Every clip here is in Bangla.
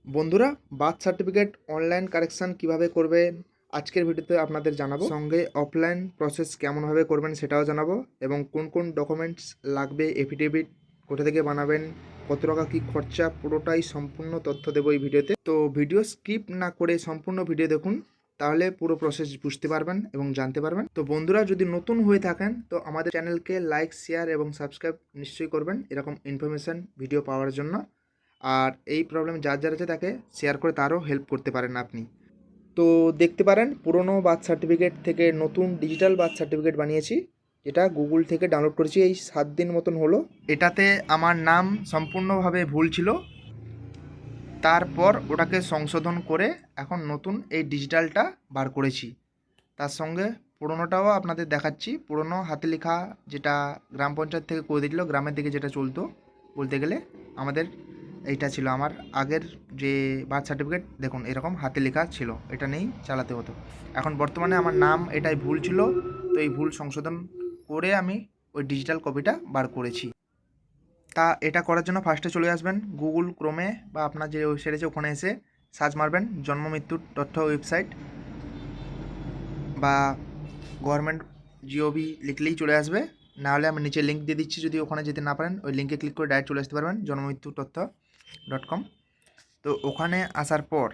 বন্ধুরা, বার্থ সার্টিফিকেট অনলাইন কারেকশান কিভাবে করবেন আজকের ভিডিওতে আপনাদের জানাবো। সঙ্গে অফলাইন প্রসেস কেমনভাবে করবেন সেটাও জানাবো, এবং কোন কোন ডকুমেন্টস লাগবে, এফিডেভিট কোথা থেকে বানাবেন, কত টাকা কী খরচা, পুরোটাই সম্পূর্ণ তথ্য দেবো এই ভিডিওতে। তো ভিডিও স্কিপ না করে সম্পূর্ণ ভিডিও দেখুন, তাহলে পুরো প্রসেস বুঝতে পারবেন এবং জানতে পারবেন। তো বন্ধুরা, যদি নতুন হয়ে থাকেন তো আমাদের চ্যানেলকে লাইক, শেয়ার এবং সাবস্ক্রাইব নিশ্চয়ই করবেন এরকম ইনফরমেশান ভিডিও পাওয়ার জন্য। আর এই প্রবলেম যার আছে তাকে শেয়ার করে তারও হেল্প করতে পারেন আপনি। তো দেখতে পারেন পুরনো বার্থ সার্টিফিকেট থেকে নতুন ডিজিটাল বার্থ সার্টিফিকেট বানিয়েছি, যেটা গুগল থেকে ডাউনলোড করেছি। এই 7 দিন মতন হলো। এটাতে আমার নাম সম্পূর্ণভাবে ভুল ছিল, তারপর ওটাকে সংশোধন করে এখন নতুন এই ডিজিটালটা বার করেছি। তার সঙ্গে পুরোনোটাও আপনাদের দেখাচ্ছি। পুরনো হাতে লেখা যেটা গ্রাম পঞ্চায়েত থেকে করে দিয়েছিল, গ্রামের দিকে যেটা চলতো বলতে গেলে, আমাদের এইটা ছিল আমার আগের যে বার্থ সার্টিফিকেট। দেখুন এরকম হাতে লেখা ছিল, এটা নেই চালাতে হতো। এখন বর্তমানে আমার নাম এটাই ভুল ছিল, তো এই ভুল সংশোধন করে আমি ওই ডিজিটাল কপিটা বার করেছি। তা এটা করার জন্য ফার্স্টে চলে আসবেন গুগল ক্রোমে বা আপনার যে ওয়েবসাইট আছে ওখানে এসে সার্চ মারবেন জন্ম মৃত্যুর তথ্য ওয়েবসাইট বা গভর্নমেন্ট জিওভি লিখলেই চলে আসবে। নাহলে আমি নিচে লিঙ্ক দিয়ে দিচ্ছি, যদি ওখানে যেতে না পারেন ওই লিঙ্কে ক্লিক করে ডাইরেক্ট চলে আসতে পারবেন জন্মমৃত্যু তথ্য .com। তো ওখানে আসার পর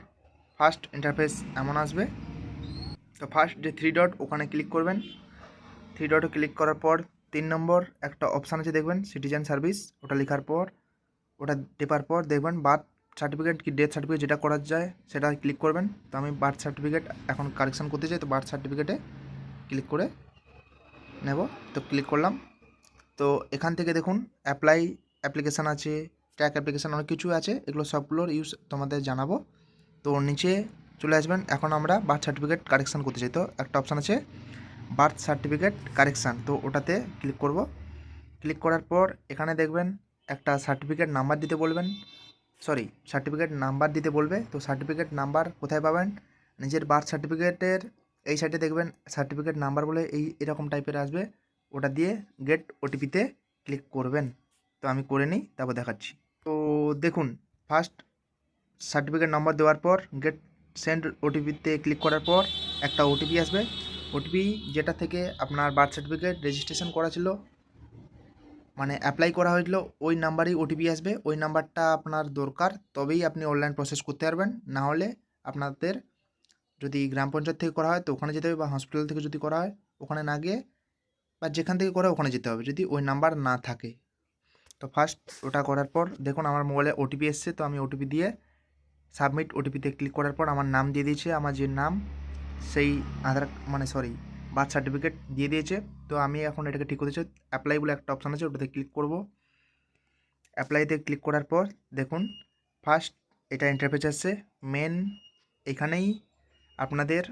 ফার্স্ট ইন্টারফেস এমন আসবে। তো ফার্স্ট যে 3 ডট ওখানে ক্লিক করবেন। 3 ডটে ক্লিক করার পর 3 নম্বর একটা অপশান আছে দেখবেন সিটিজেন সার্ভিস, ওটা লেখার পর ওটা টেপার পর দেখবেন বার্থ সার্টিফিকেট কি ডেথ সার্টিফিকেট যেটা করা যায় সেটা ক্লিক করবেন। তো আমি বার্থ সার্টিফিকেট এখন কারেকশান করতে চাই, তো বার্থ সার্টিফিকেটে ক্লিক করে নেব। তো ক্লিক করলাম। তো এখান থেকে দেখুন অ্যাপ্লিকেশান আছে, ট্র্যাক অ্যাপ্লিকেশান, অনেক কিছু আছে, এগুলো সবগুলোর ইউজ তোমাদের জানাবো। তো নিচে চলে আসবেন। এখন আমরা বার্থ সার্টিফিকেট কারেকশান করতে চাই, তো একটা অপশান আছে বার্থ সার্টিফিকেট কারেকশান, তো ওটাতে ক্লিক করব। ক্লিক করার পর এখানে দেখবেন একটা সার্টিফিকেট নাম্বার দিতে বলবেন, সার্টিফিকেট নাম্বার দিতে বলবে। তো সার্টিফিকেট নাম্বার কোথায় পাবেন? নিজের বার্থ সার্টিফিকেটের এই সাইডে দেখবেন সার্টিফিকেট নাম্বার বলে এরকম টাইপের আসবে, ওটা দিয়ে গেট ওটিপিতে ক্লিক করবেন। তো আমি করে নিই, তারপর দেখাচ্ছি। তো দেখুন ফার্স্ট সার্টিফিকেট নাম্বার দেওয়ার পর গেট সেন্ড ওটিপিতে ক্লিক করার পর একটা ওটিপি আসবে। ওটিপি যেটা থেকে আপনার বার্থ সার্টিফিকেট রেজিস্ট্রেশন করা ছিল, মানে অ্যাপ্লাই করা হয়েছিল, ওই নাম্বারেই ওটিপি আসবে। ওই নাম্বারটা আপনার দরকার, তবেই আপনি অনলাইন প্রসেস করতে পারবেন। না হলে আপনাদের যদি গ্রাম পঞ্চায়েত থেকে করা হয় তো ওখানে যেতে হবে, বা হসপিটাল থেকে যদি করা হয় ওখানে না গিয়ে, বা যেখান থেকে করা হয় ওখানে যেতে হবে যদি ওই নাম্বার না থাকে। তো ফার্স্ট ওটা করার পর দেখুন আমার মোবাইলে ওটিপি এসছে, তো আমি ওটিপি দিয়ে সাবমিট ওটিপিতে ক্লিক করার পর আমার নাম দিয়ে দিয়েছে, আমার যে নাম সেই বার্থ সার্টিফিকেট দিয়ে দিয়েছে। তো আমি এখন এটাকে ঠিক করতে চাই, অ্যাপ্লাই বলে একটা অপশান আছে, ওটাতে ক্লিক করব। অ্যাপ্লাইতে ক্লিক করার পর দেখুন ফার্স্ট এটা ইন্টারফেস আসছে। এখানেই আপনাদের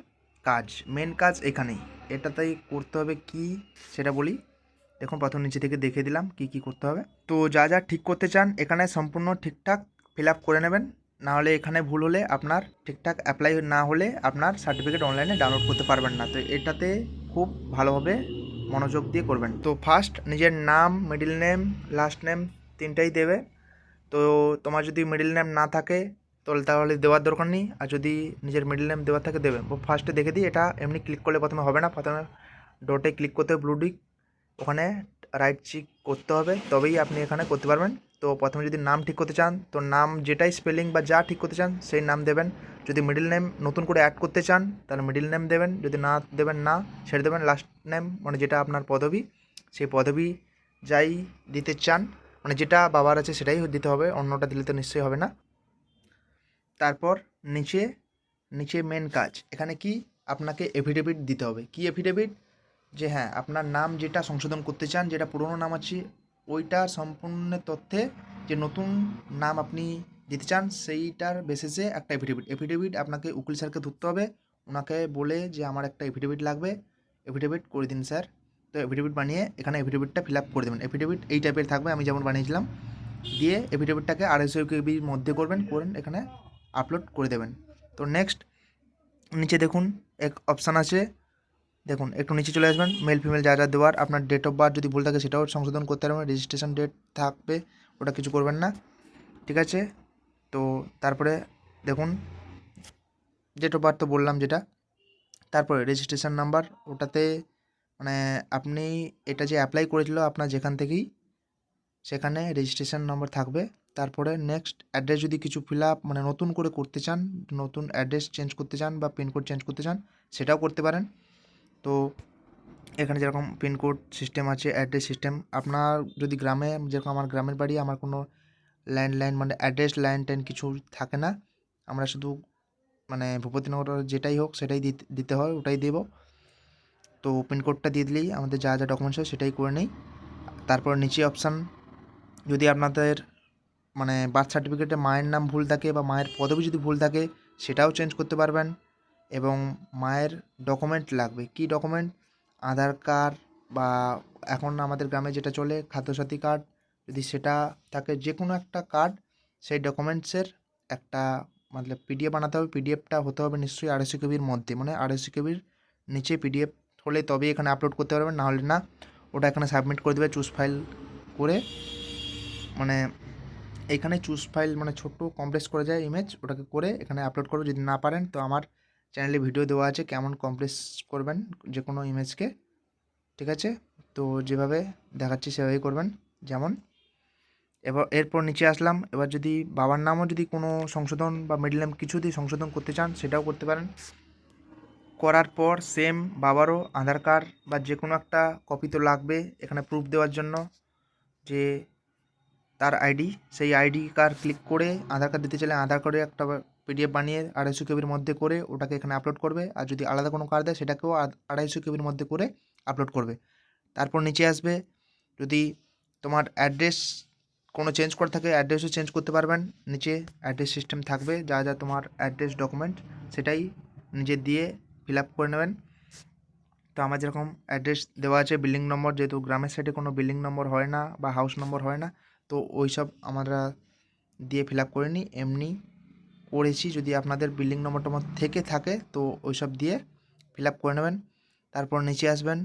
মেন কাজ এখানেই। এটাতেই করতে হবে কি সেটা বলি। দেখুন প্রথম নিচে থেকে দেখে দিলাম কি করতে হবে। তো যা যা ঠিক করতে চান এখানে সম্পূর্ণ ঠিকঠাক ফিল আপ করে নেবেন, না হলে এখানে ভুল হলে আপনার ঠিকঠাক অ্যাপ্লাই না হলে আপনার সার্টিফিকেট অনলাইনে ডাউনলোড করতে পারবেন না। তো এটাতে খুব ভালোভাবে মনোযোগ দিয়ে করবেন। তো ফার্স্ট নিজের নাম, মিডল নেম, লাস্ট নেম তিনটাই দেবে। তো তোমার যদি মিডল নেম না থাকে তাহলে দেওয়ার দরকার নেই, আর যদি নিজের মিডল নেম দেওয়ার থাকে দেবে। ফার্স্টে দেখে দিই, এটা এমনি ক্লিক করলে প্রথমে হবে না, প্রথমে ডটে ক্লিক করতে হবে, ব্লু টিক, ওখানে রাইট চেক করতে হবে, তবেই আপনি এখানে করতে পারবেন। তো প্রথমে যদি নাম ঠিক করতে চান তো নাম যেটাই স্পেলিং বা যা ঠিক করতে চান সেই নাম দেবেন। যদি মিডল নেম নতুন করে অ্যাড করতে চান তাহলে মিডল নেম দেবেন, যদি না দেবেন না ছেড়ে দেবেন। লাস্ট নেম মানে যেটা আপনার পদবি, সেই পদবি যাই দিতে চান, মানে যেটা বাবার আছে সেটাই দিতে হবে, অন্যটা দিলে তো নিশ্চয়ই হবে না। তারপর নিচে মেন কাজ এখানে কি আপনাকে এফিডেভিট দিতে হবে। কি এফিডেভিট? যে হ্যাঁ আপনার নাম যেটা সংশোধন করতে চান, যেটা পুরনো নাম আছে ওইটা সম্পূর্ণ তথ্যে যে নতুন নাম আপনি দিতে চান সেইটার বেসিসে একটা এফিডেভিট আপনাকে উকিল স্যারকে ধরতে হবে, ওনাকে বলে যে আমার একটা এফিডেভিট লাগবে, এফিডেভিট করে দিন স্যার। তো এফিডেভিট বানিয়ে এখানে এফিডেভিটটা ফিল আপ করে দেবেন। এফিডেভিট এই টাইপের থাকবে আমি যেমন বানিয়েছিলাম, দিয়ে এফিডেভিটটাকে 250 কেবির মধ্যে করেন এখানে আপলোড করে দেবেন। তো নেক্সট নিচে দেখুন এক অপশান আছে, দেখুন একটু নিচে চলে আসবেন, মেল ফিমেল যা দেওয়ার, আপনার ডেট অফ বার্থ যদি ভুল থাকে সেটাও সংশোধন করতে পারবেন, রেজিস্ট্রেশন ডেট থাকবে ওটা কিছু করবেন না, ঠিক আছে। তো তারপরে দেখুন ডেট অফ বার্থ তো বললাম যেটা, তারপরে রেজিস্ট্রেশন নাম্বার, ওটাতে মানে আপনি এটা যে অ্যাপ্লাই করেছিল আপনার যেখান থেকেই, সেখানে রেজিস্ট্রেশন নম্বর থাকবে। তারপরে নেক্সট অ্যাড্রেস যদি কিছু ফিল আপ মানে নতুন করে করতে চান, নতুন অ্যাড্রেস চেঞ্জ করতে চান বা পিনকোড চেঞ্জ করতে চান, সেটাও করতে পারেন। তো এখানে যেরকম পিনকোড সিস্টেম আছে, অ্যাড্রেস সিস্টেম, আপনার যদি গ্রামে, যেরকম আমার গ্রামের বাড়ি, আমার কোনো ল্যান্ডলাইন মানে অ্যাড্রেস লাইন টাইন কিছু থাকে না, আমরা শুধু মানে ভূপতিনগর যেটাই হোক সেটাই দিতে হয়, ওটাই দেব। তো পিনকোডটা দিয়ে দিলেই আমাদের যা যা ডকুমেন্টস হয় সেটাই করে নিই। তারপর নিচে অপশান, যদি আপনাদের মানে বার্থ সার্টিফিকেটে মায়ের নাম ভুল থাকে বা মায়ের পদবি যদি ভুল থাকে, সেটাও চেঞ্জ করতে পারবেন। এবং মায়ের ডকুমেন্ট লাগবে, কি ডকুমেন্ট? আধার কার্ড বা এখন আমাদের গ্রামে যেটা চলে খাদ্যসাথী কার্ড, যদি সেটা থাকে, যে কোনো একটা কার্ড, সেই ডকুমেন্টসের একটা মানে পিডিএফ বানাতে হবে। পিডিএফটা হতে হবে নিশ্চয়ই 250 কেবির মধ্যে, মানে 250 কেবির নিচে পিডিএফ হলে তবেই এখানে আপলোড করতে পারবেন, না হলে না। ওটা এখানে সাবমিট করে দেবে চুজ ফাইল করে, মানে এইখানে চুজ ফাইল মানে ছোট্ট কমপ্রেস করে যায় ইমেজ, ওটাকে করে এখানে আপলোড করবে। যদি না পারেন তো আমার চ্যানেলে ভিডিও দেওয়া আছে কেমন কমপ্রেস করবেন যে কোনো ইমেজকে, ঠিক আছে? তো যেভাবে দেখাচ্ছি সেভাবেই করবেন। যেমন এরপর নিচে আসলাম, এবার যদি বাবার নামও যদি কোনো সংশোধন বা মিডল নেম কিছু যদি সংশোধন করতে চান, সেটাও করতে পারেন। করার পর সেম বাবারও আধার কার্ড বা যে কোনো একটা কপি তো লাগবে এখানে প্রুফ দেওয়ার জন্য, যে তার আইডি, সেই আইডি কার্ড ক্লিক করে আধার কার্ড দিতে চাইলে আধার কার্ডে একটা পিডিএফ বানিয়ে 250 কেবির মধ্যে করে ওটাকে এখানে আপলোড করবে। আর যদি আলাদা কোনো কার্ড দেয় সেটাকেও 250 কেবির মধ্যে করে আপলোড করবে। তারপর নিচে আসবে, যদি তোমার অ্যাড্রেস কোনো চেঞ্জ করা থাকে, অ্যাড্রেসও চেঞ্জ করতে পারবেন। নিচে অ্যাড্রেস সিস্টেম থাকবে, যা যা তোমার অ্যাড্রেস ডকুমেন্ট সেটাই নিজে দিয়ে ফিল আপ করে নেবেন। তো আমার যেরকম অ্যাড্রেস দেওয়া আছে, বিল্ডিং নম্বর, যেহেতু গ্রামের সাইডে কোনো বিল্ডিং নম্বর হয় না বা হাউস নম্বর হয় না, তো ওই সব আমরা দিয়ে ফিল আপ করে নিই, এমনি করেছি। যদি আপনাদের বিল্ডিং নম্বর টম্বর থেকে থাকে তো ওই সব দিয়ে ফিল আপ করে নেবেন। তারপর নিচে আসবেন,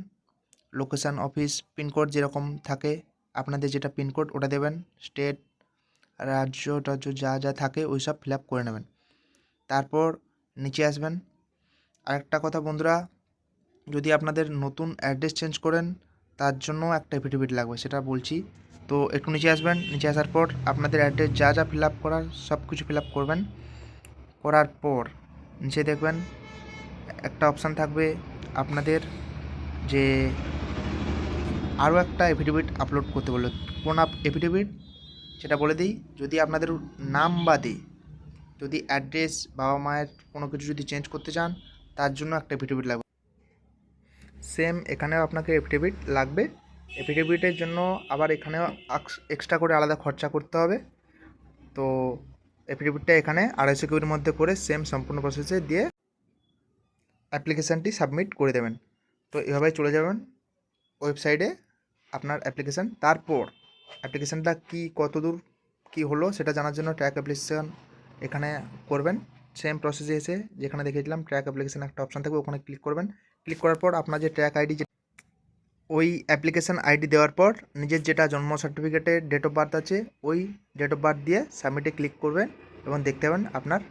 লোকেশান, অফিস, পিনকোড যেরকম থাকে আপনাদের যেটা পিনকোড ওটা দেবেন, স্টেট, রাজ্য টাজ্য যা যা থাকে ওই সব ফিল আপ করে নেবেন। তারপর নিচে আসবেন। আরেকটা কথা বন্ধুরা, যদি আপনাদের নতুন অ্যাড্রেস চেঞ্জ করেন তার জন্য একটা এফিডেভিট লাগবে, সেটা বলছি। তো একটু নিচে আসবেন, নিচে আসার পর আপনাদের অ্যাড্রেস যা যা ফিল আপ করার সব কিছু ফিল আপ করবেন। করার পর নিচে দেখবেন একটা অপশান থাকবে আপনাদের, যে আরও একটা এফিডেভিট আপলোড করতে বললো। কোন এফিডেভিট সেটা বলে দিই, যদি আপনাদের নাম বাদে যদি অ্যাড্রেস বাবা মায়ের কোনো কিছু যদি চেঞ্জ করতে চান, তার জন্য একটা এফিডেভিট লাগবে। সেম এখানেও আপনাকে এফিডেভিট লাগবে। এফিডেভিটের জন্য আবার এখানেও এক্সট্রা করে আলাদা খরচা করতে হবে। তো এফিডেভিটটা এখানে 250 কেবির মধ্যে করে সেম সম্পূর্ণ প্রসেসে দিয়ে অ্যাপ্লিকেশানটি সাবমিট করে দেবেন। তো এভাবেই চলে যাবেন ওয়েবসাইটে আপনার অ্যাপ্লিকেশান। তারপর অ্যাপ্লিকেশানটা কত দূর কী হলো সেটা জানার জন্য ট্র্যাক অ্যাপ্লিকেশান এখানে করবেন। সেম প্রসেসে এসে যেখানে দেখিয়েছিলাম ট্র্যাক অ্যাপ্লিকেশান একটা অপশান থাকবে, ওখানে ক্লিক করবেন। ক্লিক করার পর আপনার যে ট্র্যাক আইডি, ওই অ্যাপ্লিকেশান আইডি দেওয়ার পর নিজের যেটা জন্ম সার্টিফিকেটের ডেট অফ বার্থ আছে ওই ডেট অফ বার্থ দিয়ে সাবমিটে ক্লিক করবেন এবং দেখতে পাবেন আপনার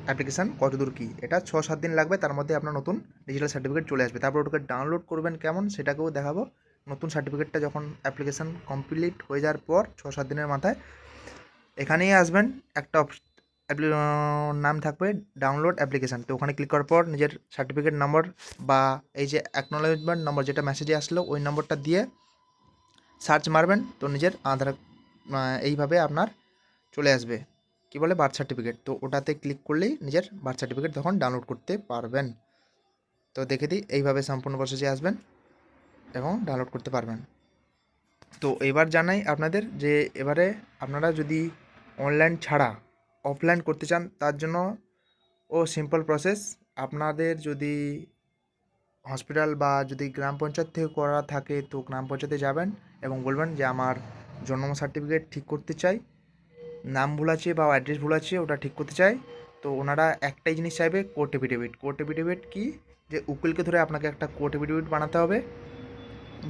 অ্যাপ্লিকেশান কত দূর কী। এটা 6-7 দিন লাগবে, তার মধ্যে আপনার নতুন ডিজিটাল সার্টিফিকেট চলে আসবে। তারপর ওটাকে ডাউনলোড করবেন কেমন সেটাকেও দেখাবো। নতুন সার্টিফিকেটটা যখন অ্যাপ্লিকেশান কমপ্লিট হয়ে যাওয়ার পর 6-7 দিনের মাথায় এখানেই আসবেন, একটা নাম থাকবে ডাউনলোড অ্যাপ্লিকেশান। তো ওখানে ক্লিক করার পর নিজের সার্টিফিকেট নম্বর বা এই যে অ্যাকনোলেজমেন্ট নম্বর যেটা মেসেজে আসলো ওই নম্বরটা দিয়ে সার্চ মারবেন, তো নিজের আধার এইভাবে আপনার চলে আসবে কি বলে বার্থ সার্টিফিকেট। তো ওটাতে ক্লিক করলেই নিজের বার্থ সার্টিফিকেট তখন ডাউনলোড করতে পারবেন। তো দেখে দিই, এইভাবে সম্পূর্ণ প্রসেসে আসবেন এবং ডাউনলোড করতে পারবেন। তো এবার জানাই আপনাদের যে এবারে আপনারা যদি অনলাইন ছাড়া অফলাইন করতে চান, তার জন্য সিম্পল প্রসেস। আপনাদের যদি হসপিটাল বা যদি গ্রাম পঞ্চায়েত থেকে করা থাকে তো গ্রাম পঞ্চায়েতে যাবেন এবং বলবেন যে আমার জন্ম সার্টিফিকেট ঠিক করতে চাই, নাম ভুল আছে বা অ্যাড্রেস ভুল আছে ওটা ঠিক করতে চাই। তো ওনারা একটাই জিনিস চাইবে, কোর্ট এফিডেভিট। কোর্ট এফিডেভিট কি, যে উকিলকে ধরে আপনাকে একটা কোর্ট এফিডেভিট বানাতে হবে,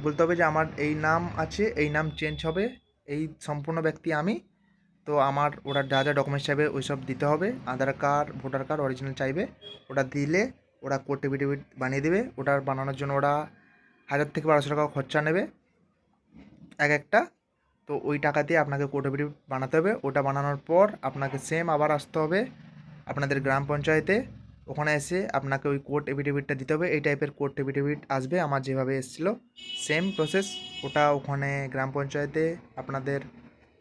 বলতে হবে যে আমার এই নাম আছে, এই নাম চেঞ্জ হবে, এই সম্পূর্ণ ব্যক্তি আমি, তো আমার ওরা যা যা ডকুমেন্টস চাইবে ওই সব দিতে হবে। আধার কার্ড, ভোটার কার্ড অরিজিনাল চাইবে। ওটা দিলে ওরা কোড এফিডেভিট বানিয়ে দেবে। ওটার বানানোর জন্য ওরা 1000 থেকে 1200 টাকা খরচা নেবে এক একটা। তো ওই টাকা দিয়ে আপনাকে কোড এফিডেভিট বানাতে হবে। ওটা বানানোর পর আপনাকে সেম আবার আসতে হবে আপনাদের গ্রাম পঞ্চায়েতে। ওখানে এসে আপনাকে ওই কোড এফিডেভিটটা দিতে হবে। এই টাইপের কোড এফিডেভিট আসবে আমার যেভাবে এসেছিলো, সেম প্রসেস। ওটা ওখানে গ্রাম পঞ্চায়েতে আপনাদের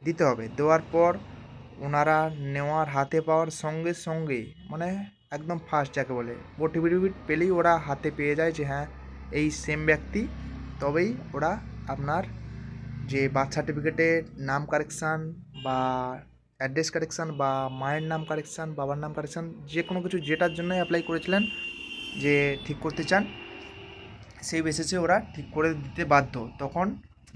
দিতে হবে। দেওয়ার পর ওনারা নেওয়ার হাতে পাওয়ার সঙ্গে সঙ্গে, মানে একদম ফার্স্ট যাকে বলে, কোড এফিডেভিট পেলেই ওরা হাতে পেয়ে যায় যে হ্যাঁ এই সেম ব্যক্তি, তবেই ওরা আপনার যে বার্থ সার্টিফিকেটের নাম কারেকশান বা অ্যাড্রেস কারেকশান বা মায়ের নাম কারেকশান, বাবার নাম কারেকশান, যে কোনো কিছু যেটার জন্য অ্যাপ্লাই করেছিলেন যে ঠিক করতে চান, সেই বেসিসে ওরা ঠিক করে দিতে বাধ্য। তখন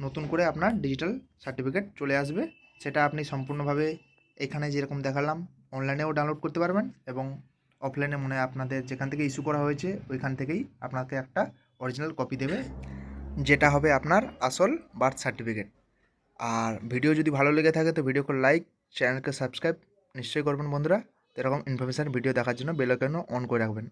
নতুন করে আপনার ডিজিটাল সার্টিফিকেট চলে আসবে। সেটা আপনি সম্পূর্ণভাবে এখানে যেরকম দেখালাম অনলাইনেও ডাউনলোড করতে পারবেন এবং অফলাইনে মনে হয় আপনাদের যেখান থেকে ইস্যু করা হয়েছে ওইখান থেকেই আপনাকে একটা অরিজিনাল কপি দেবে, যেটা হবে আপনার আসল বার্থ সার্টিফিকেট। আর ভিডিও যদি ভালো লেগে থাকে তো ভিডিওকে লাইক, চ্যানেলকে সাবস্ক্রাইব নিশ্চয়ই করবেন বন্ধুরা। এরকম ইনফরমেশান ভিডিও দেখার জন্য বেল আইকনও অন করে রাখবেন।